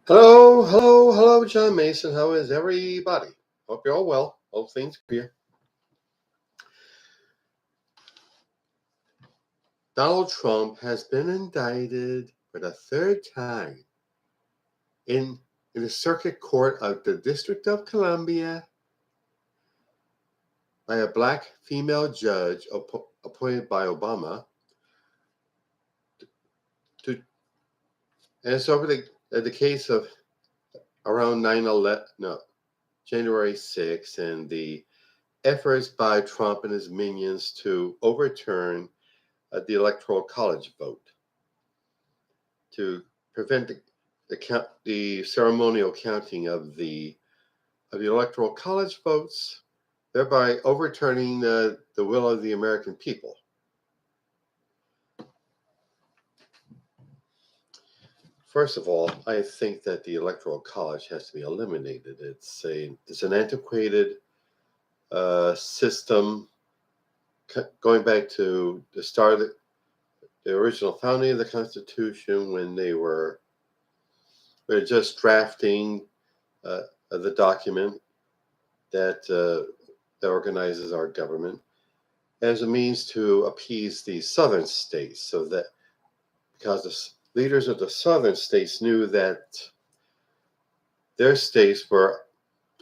Hello, hello, hello, John Mason. How is everybody? Hope you're all well. Hope things are here. Donald Trump has been indicted for the third time in, in the circuit court of the District of Columbia by a black female judge appointed by Obama. To, and it's over the case of around 9/11, no, January 6th, and the efforts by Trump and his minions to overturn the Electoral College vote to prevent the ceremonial counting of the Electoral College votes, thereby overturning the will of the American people. First of all, I think that the Electoral College has to be eliminated. It's an antiquated system going back to the start of the original founding of the Constitution, when they were just drafting the document that organizes our government, as a means to appease the southern states, so that because the leaders of the southern states knew that their states were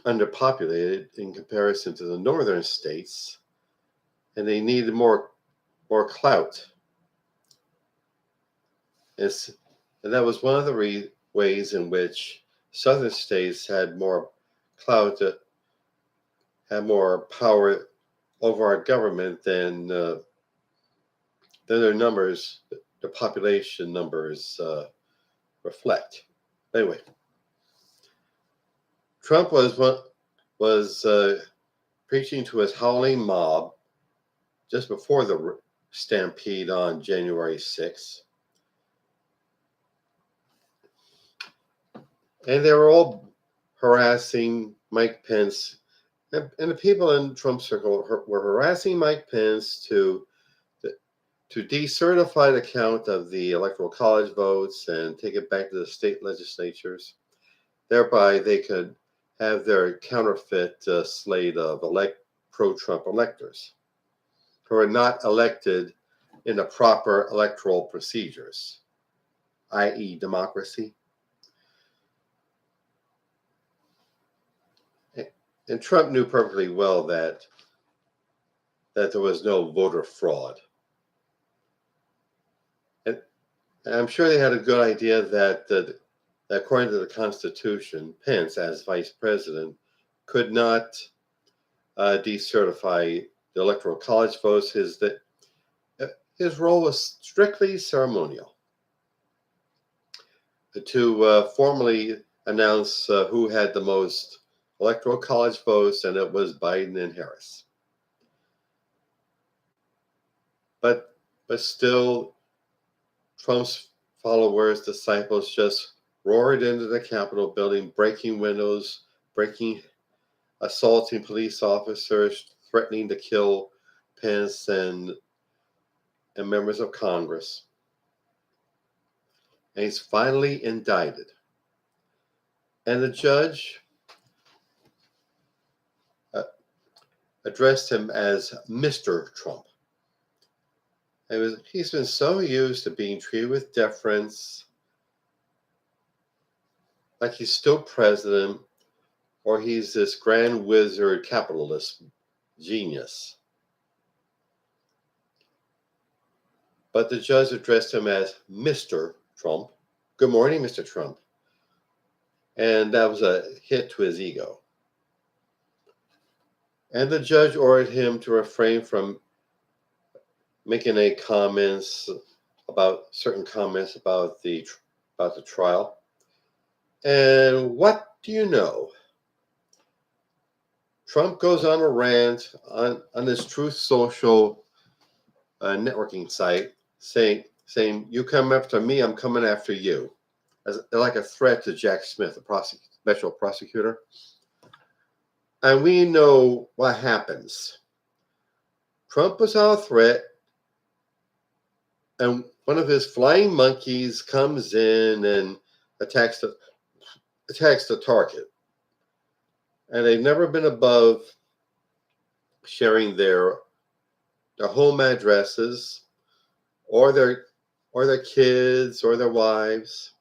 underpopulated in comparison to the northern states, and they needed more clout. And that was one of the ways in which southern states had more clout, had more power over our government than their numbers, the population numbers reflect. Anyway, Trump was preaching to his howling mob just before the stampede on January 6th. And they were all harassing Mike Pence. And the people in Trump's circle were harassing Mike Pence to decertify the count of the Electoral College votes and take it back to the state legislatures. Thereby, they could have their counterfeit slate of pro-Trump electors who are not elected in the proper electoral procedures, i.e. democracy. And Trump knew perfectly well that there was no voter fraud. And I'm sure they had a good idea that according to the Constitution, Pence, as vice president, could not decertify the Electoral College votes. His role was strictly ceremonial to formally announce who had the most Electoral College votes, and it was Biden and Harris. But still, Trump's followers, disciples, just roared into the Capitol building, breaking windows, assaulting police officers, threatening to kill Pence and members of Congress. And he's finally indicted. And the judge addressed him as Mr. Trump. He's been so used to being treated with deference, like he's still president, or he's this grand wizard capitalist genius. But the judge addressed him as Mr. Trump. Good morning, Mr. Trump. And that was a hit to his ego. And the judge ordered him to refrain from making any certain comments about the trial. And what do you know? Trump goes on a rant on this Truth Social networking site, saying, "You come after me, I'm coming after you," as like a threat to Jack Smith, the special prosecutor. And we know what happens. Trump was our threat, and one of his flying monkeys comes in and attacks attacks the target. And they've never been above sharing their home addresses or their kids or their wives.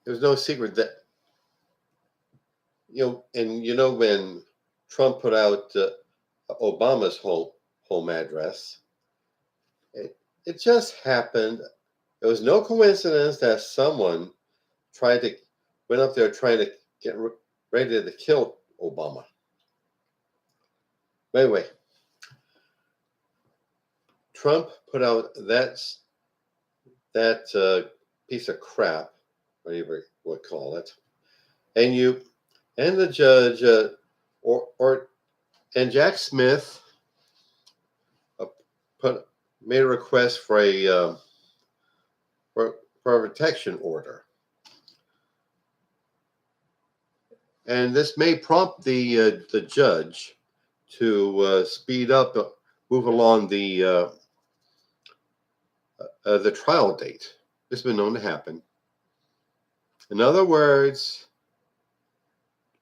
There's no secret that when Trump put out Obama's home address, it just happened. It was no coincidence that someone went up there trying to get ready to kill Obama. But anyway, Trump put out that piece of crap, whatever you would call it, and the judge and Jack Smith made a request for a protection order, and this may prompt the judge to speed up, move along the trial date. This has been known to happen. In other words,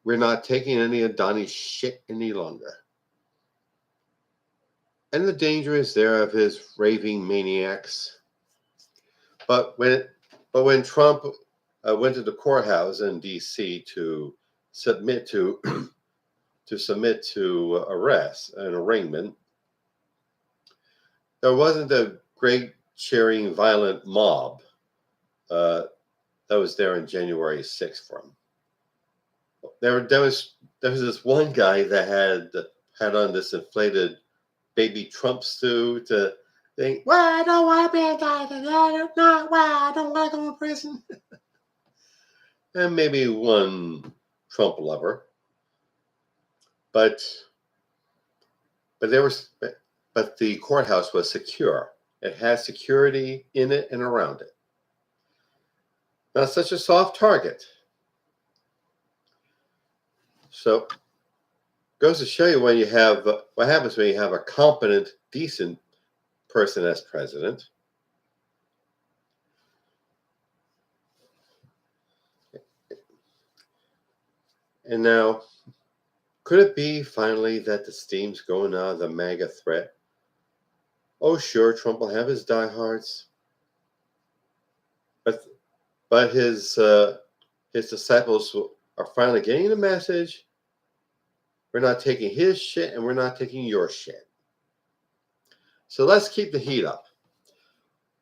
we're not taking any of Donnie's shit any longer. And the danger is there of his raving maniacs. But when Trump went to the courthouse in D.C. to submit to arrest and arraignment, there wasn't a great cheering violent mob that was there on January 6th for him. There was this one guy that had on this inflated baby Trump suit to think, well, I don't want to be a guy I don't want to go to prison. And maybe one Trump lover. But the courthouse was secure. It had security in it and around it. Not such a soft target. So, goes to show you when you have what happens when you have a competent, decent person as president. And now, could it be finally that the steam's going out of the MAGA threat? Oh, sure, Trump will have his diehards, but his disciples are finally getting the message. We're not taking his shit, and we're not taking your shit. So let's keep the heat up.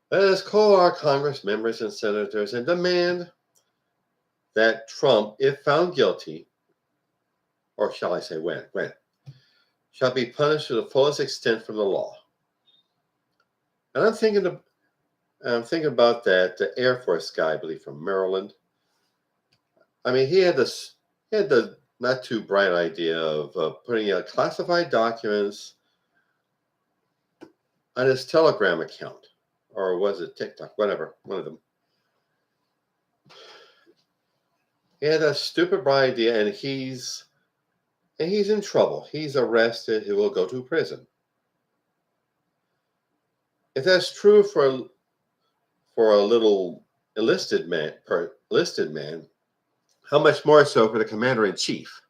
Let us call our Congress members and senators and demand that Trump, if found guilty, or shall I say when, shall be punished to the fullest extent from the law. And I'm thinking about that Air Force guy, I believe, from Maryland. I mean, he had the not too bright idea of putting out classified documents on his Telegram account, or was it TikTok, whatever, one of them. He had a stupid bright idea, and he's in trouble. He's arrested. He will go to prison. If that's true for a little enlisted man, how much more so for the commander-in-chief?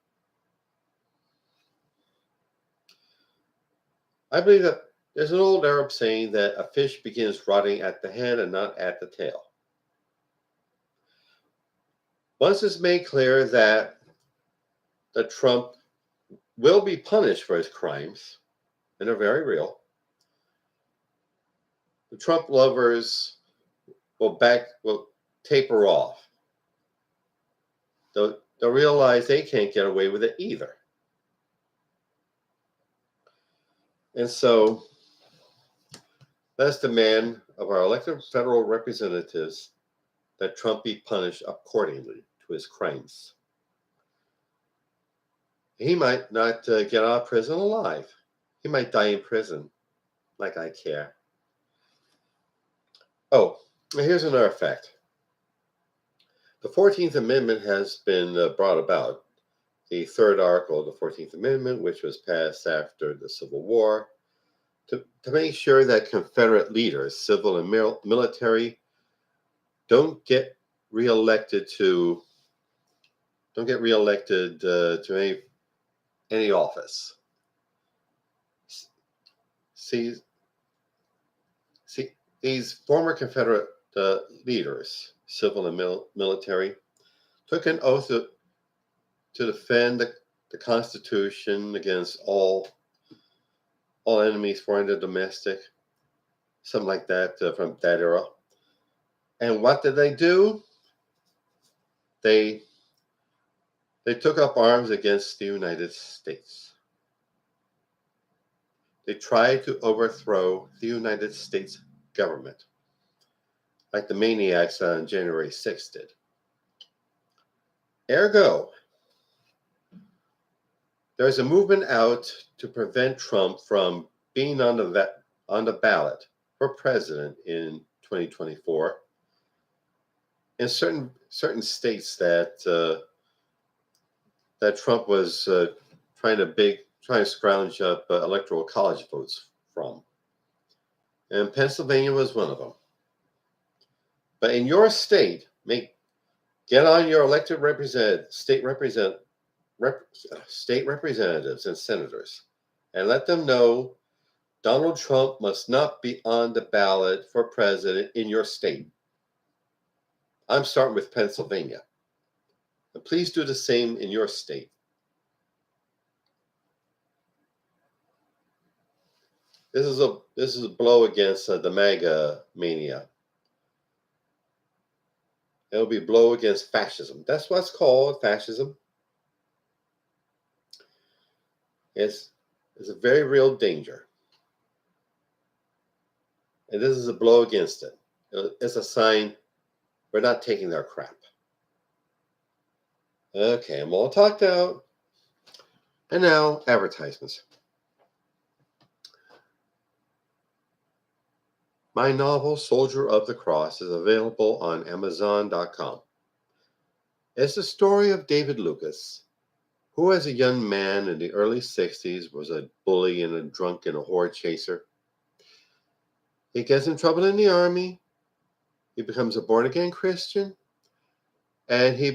I believe that there's an old Arab saying that a fish begins rotting at the head and not at the tail. Once it's made clear that Trump will be punished for his crimes, and they're very real, the Trump lovers will taper off. They'll realize they can't get away with it either. And so let's demand of our elected federal representatives that Trump be punished accordingly to his crimes. He might not get out of prison alive. He might die in prison. Like I care. Oh, here's another fact. The 14th Amendment has been brought about. The third article of the 14th Amendment, which was passed after the Civil War, to make sure that Confederate leaders, civil and military, don't get reelected to any office. See, these former Confederate leaders, civil and military, took an oath to defend the Constitution against all enemies, foreign and domestic, something like that, from that era. And what did they do? They took up arms against the United States. They tried to overthrow the United States government, like the maniacs on January 6th did. Ergo, there's a movement out to prevent Trump from being on the ballot for president in 2024 in certain states that Trump was trying to scrounge up electoral college votes from, and Pennsylvania was one of them. But in your state, get on your elected state representatives and senators, and let them know Donald Trump must not be on the ballot for president in your state. I'm starting with Pennsylvania. And please do the same in your state. This is a blow against the MAGA mania. It'll be a blow against fascism. That's what's called, fascism. It's a very real danger. And this is a blow against it. It's a sign we're not taking their crap. Okay, I'm all talked out. And now, advertisements. My novel, Soldier of the Cross, is available on Amazon.com. It's the story of David Lucas, who as a young man in the early 60s was a bully and a drunk and a whore chaser. He gets in trouble in the army, he becomes a born-again Christian, and he's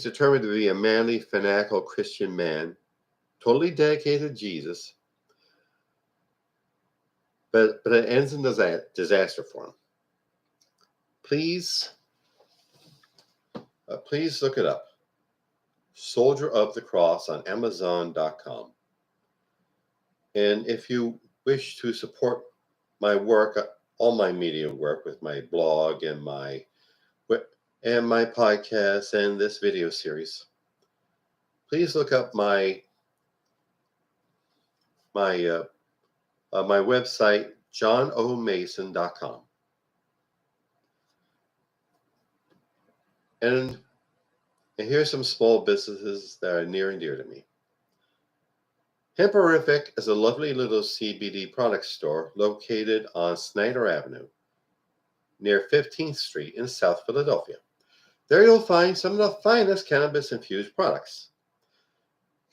determined to be a manly, fanatical Christian man, totally dedicated to Jesus. But it ends in disaster for him. Please look it up. Soldier of the Cross on Amazon.com. And if you wish to support my work, all my media work with my blog and my podcast and this video series, please look up my website, johnomason.com. And here's some small businesses that are near and dear to me. Hemperific is a lovely little CBD product store located on Snyder Avenue, near 15th Street in South Philadelphia. There you'll find some of the finest cannabis-infused products.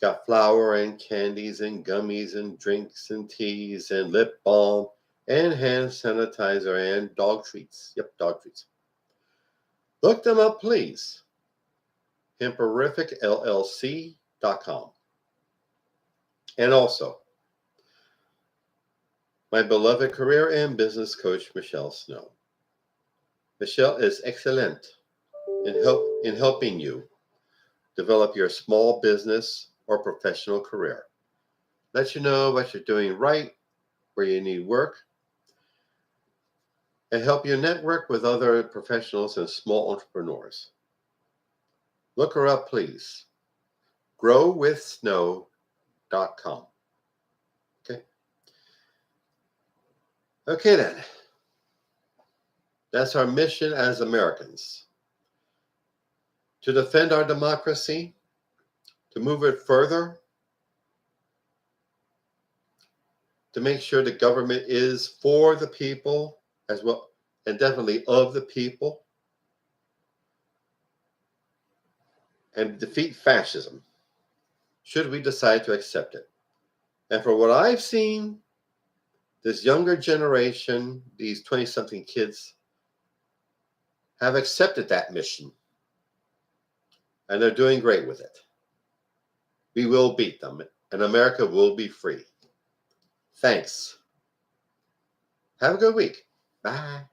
Got flour and candies and gummies and drinks and teas and lip balm and hand sanitizer and dog treats. Yep, dog treats. Look them up, please. HemperificLLC.com. And also, my beloved career and business coach, Michelle Snow. Michelle is excellent in helping you develop your small business or professional career. Let you know what you're doing right, where you need work, and help you network with other professionals and small entrepreneurs. Look her up, please. growwithsnow.com. Okay then. That's our mission as Americans. To defend our democracy, to move it further, to make sure the government is for the people as well, and definitely of the people, and defeat fascism, should we decide to accept it. And for what I've seen, this younger generation, these 20-something kids, have accepted that mission, and they're doing great with it. We will beat them, and America will be free. Thanks. Have a good week. Bye.